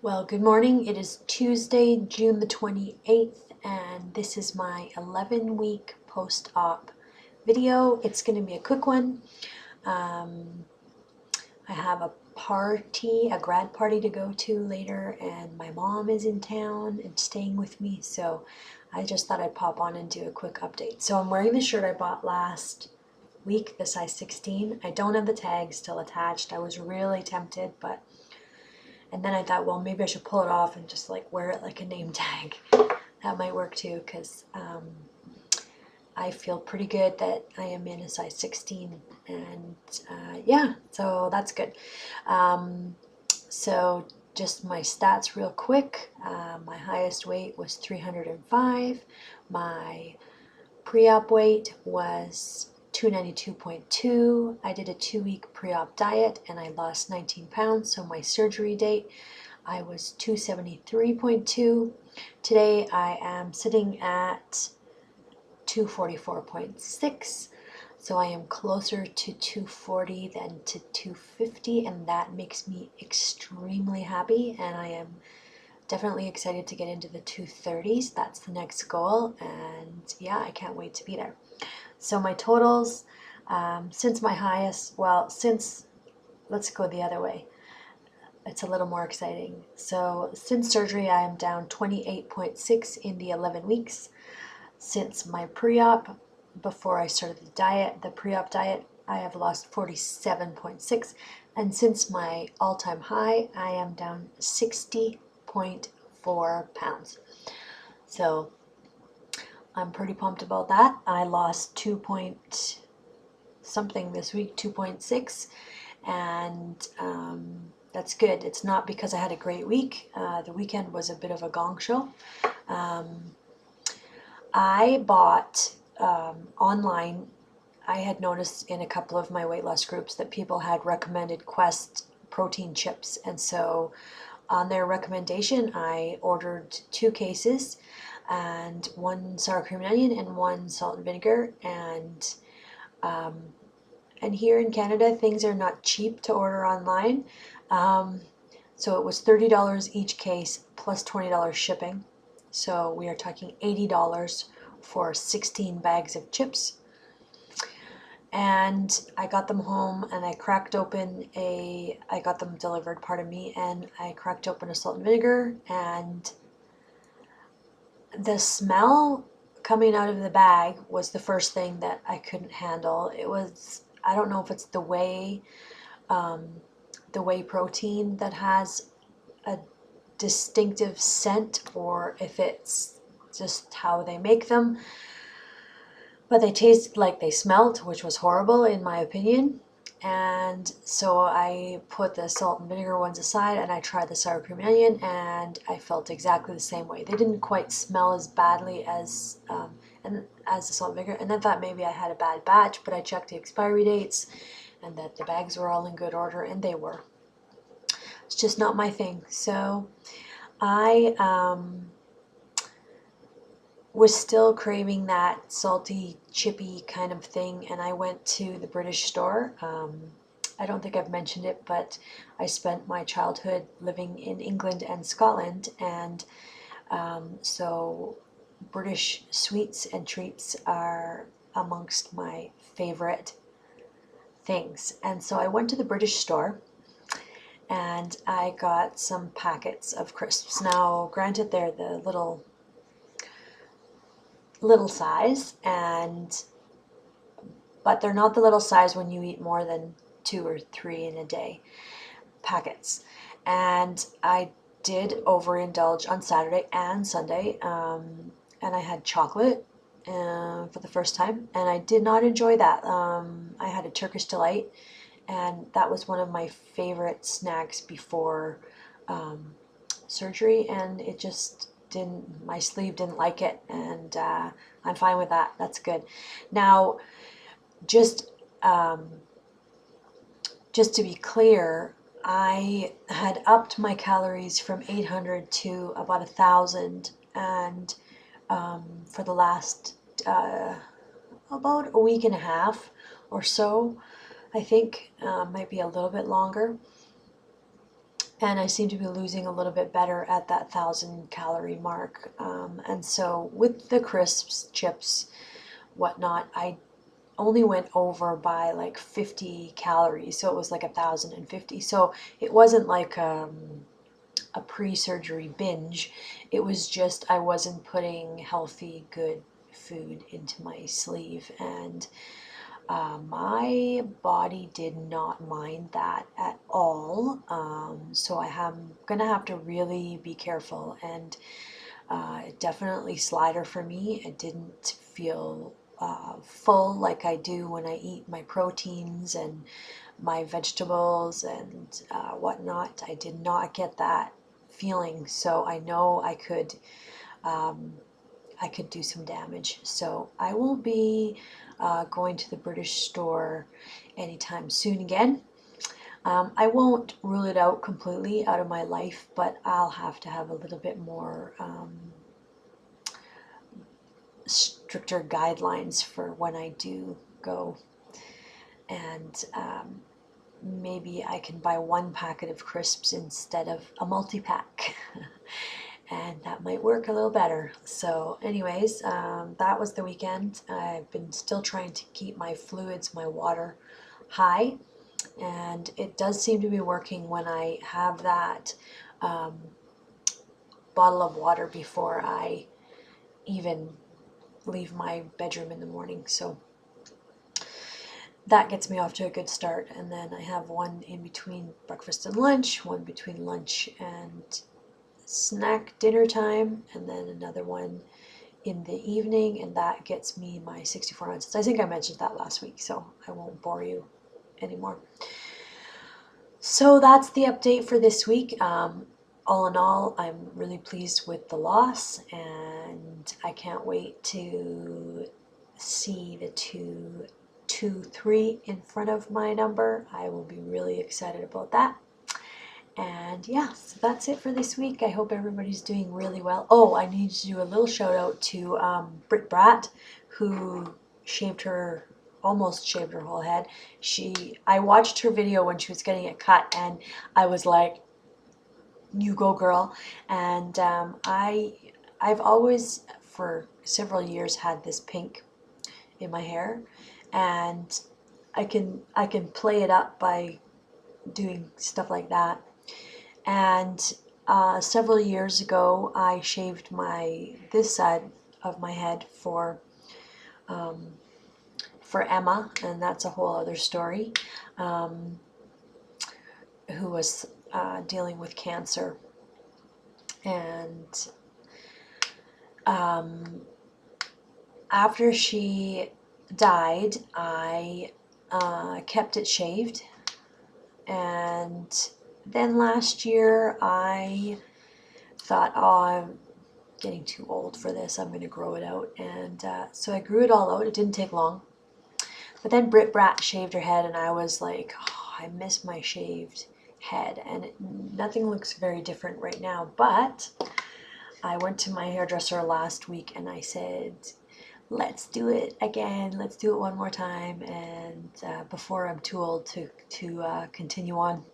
Well, good morning. It is Tuesday, June the 28th, and this is my 11-week post-op video. It's going to be a quick one. I have a grad party to go to later, and my mom is in town and staying with me, so I just thought I'd pop on and do a quick update. So I'm wearing the shirt I bought last week, the size 16. I don't have the tag still attached. I was really tempted, and then I thought, well, maybe I should pull it off and just like wear it like a name tag. That might work too, because I feel pretty good that I am in a size 16, and yeah, so that's good. So just my stats real quick. My highest weight was 305. My pre-op weight was 292.2. I did a 2-week pre-op diet and I lost 19 pounds. So my surgery date, I was 273.2. Today I am sitting at 244.6. So I am closer to 240 than to 250, and that makes me extremely happy, and I am definitely excited to get into the 230s. That's the next goal, and yeah, I can't wait to be there. So my totals, since my highest, let's go the other way. It's a little more exciting. So since surgery, I am down 28.6 in the 11 weeks. Since my pre-op, before I started the pre-op diet, I have lost 47.6. And since my all-time high, I am down 60.4 pounds. So I'm pretty pumped about that. I lost 2 point something this week, 2.6, and that's good. It's not because I had a great week. The weekend was a bit of a gong show. I bought online. I had noticed in a couple of my weight loss groups that people had recommended Quest protein chips, and so on their recommendation I ordered 2 cases, and 1 sour cream and onion and 1 salt and vinegar, and here in Canada things are not cheap to order online, so it was $30 each case plus $20 shipping. So we are talking $80 for 16 bags of chips. And I got them home and I got them delivered, pardon me, and I cracked open a salt and vinegar, and the smell coming out of the bag was the first thing that I couldn't handle. It was, I don't know if it's the whey protein that has a distinctive scent or if it's just how they make them, but they tasted like they smelt, which was horrible in my opinion. And so I put the salt and vinegar ones aside and I tried the sour cream and onion, and I felt exactly the same way. They didn't quite smell as badly as the salt and vinegar, and I thought maybe I had a bad batch, but I checked the expiry dates and that the bags were all in good order, and they were. It's just not my thing. So I was still craving that salty, chippy kind of thing, and I went to the British store. I don't think I've mentioned it, but I spent my childhood living in England and Scotland, and so British sweets and treats are amongst my favorite things. And so I went to the British store and I got some packets of crisps. Now, granted, they're the little size, but they're not the little size when you eat more than 2 or 3 in a day packets. And I did overindulge on Saturday and Sunday, and I had chocolate for the first time, and I did not enjoy that. I had a Turkish Delight, and that was one of my favorite snacks before surgery, and it just didn't, my sleeve didn't like it, and I'm fine with that. That's good. Now, just to be clear, I had upped my calories from 800 to about 1,000, and for the last about a week and a half or so, I think, might be a little bit longer. and I seem to be losing a little bit better at that 1,000 calorie mark. And so with the crisps, chips, whatnot, I only went over by like 50 calories, so it was like 1,050. So it wasn't like a pre-surgery binge. It was just I wasn't putting healthy, good food into my sleeve, and my body did not mind that at all. So I am gonna have to really be careful, and definitely slider for me. It didn't feel full like I do when I eat my proteins and my vegetables and whatnot. I did not get that feeling, so I know I could do some damage. So I won't be going to the British store anytime soon again. I won't rule it out completely out of my life, but I'll have to have a little bit more stricter guidelines for when I do go. And maybe I can buy one packet of crisps instead of a multi-pack. And that might work a little better. So anyways, that was the weekend. I've been still trying to keep my fluids, my water high, and it does seem to be working when I have that bottle of water before I even leave my bedroom in the morning. So that gets me off to a good start. And then I have one in between breakfast and lunch, one between lunch and snack dinner time, and then another one in the evening, and that gets me my 64 ounces. I think I mentioned that last week, so I won't bore you anymore. So that's the update for this week. All in all, I'm really pleased with the loss, and I can't wait to see the 223 in front of my number. I will be really excited about that. And yeah, so that's it for this week. I hope everybody's doing really well. Oh, I need to do a little shout out to Britt Bratt, who almost shaved her whole head. I watched her video when she was getting it cut, and I was like, you go girl. And I've always, for several years, had this pink in my hair, and I can play it up by doing stuff like that. And several years ago, I shaved this side of my head for Emma, and that's a whole other story, who was dealing with cancer. And after she died, I kept it shaved, and then last year I thought, oh, I'm getting too old for this, I'm going to grow it out. And so I grew it all out. It didn't take long. But then Britt Bratt shaved her head, and I was like, oh, I miss my shaved head. And nothing looks very different right now. But I went to my hairdresser last week, and I said, let's do it again. Let's do it one more time. And before I'm too old to continue on.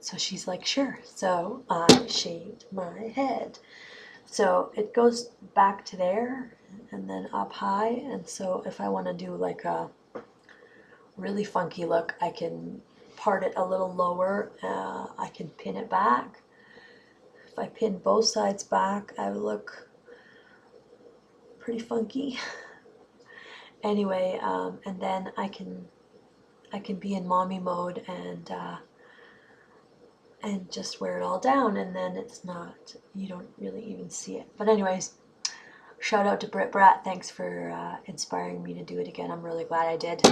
So she's like, sure. So I shaved my head. So it goes back to there and then up high. And so if I want to do like a really funky look, I can part it a little lower. I can pin it back. If I pin both sides back, I look pretty funky. Anyway, and then I can be in mommy mode and just wear it all down, and then it's not, you don't really even see it. But anyways, shout out to Britt Bratt. Thanks for inspiring me to do it again. I'm really glad I did.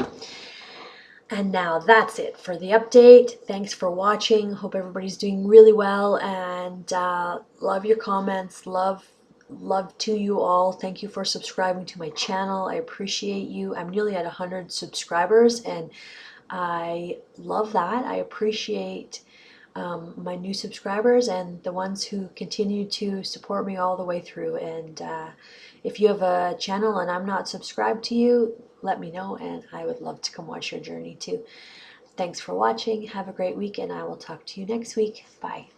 And now that's it for the update. Thanks for watching. Hope everybody's doing really well, and love your comments. Love to you all. Thank you for subscribing to my channel. I appreciate you. I'm nearly at 100 subscribers, and I love that. I appreciate my new subscribers and the ones who continue to support me all the way through. And if you have a channel and I'm not subscribed to you, let me know, and I would love to come watch your journey too. Thanks for watching. Have a great week, and I will talk to you next week. Bye.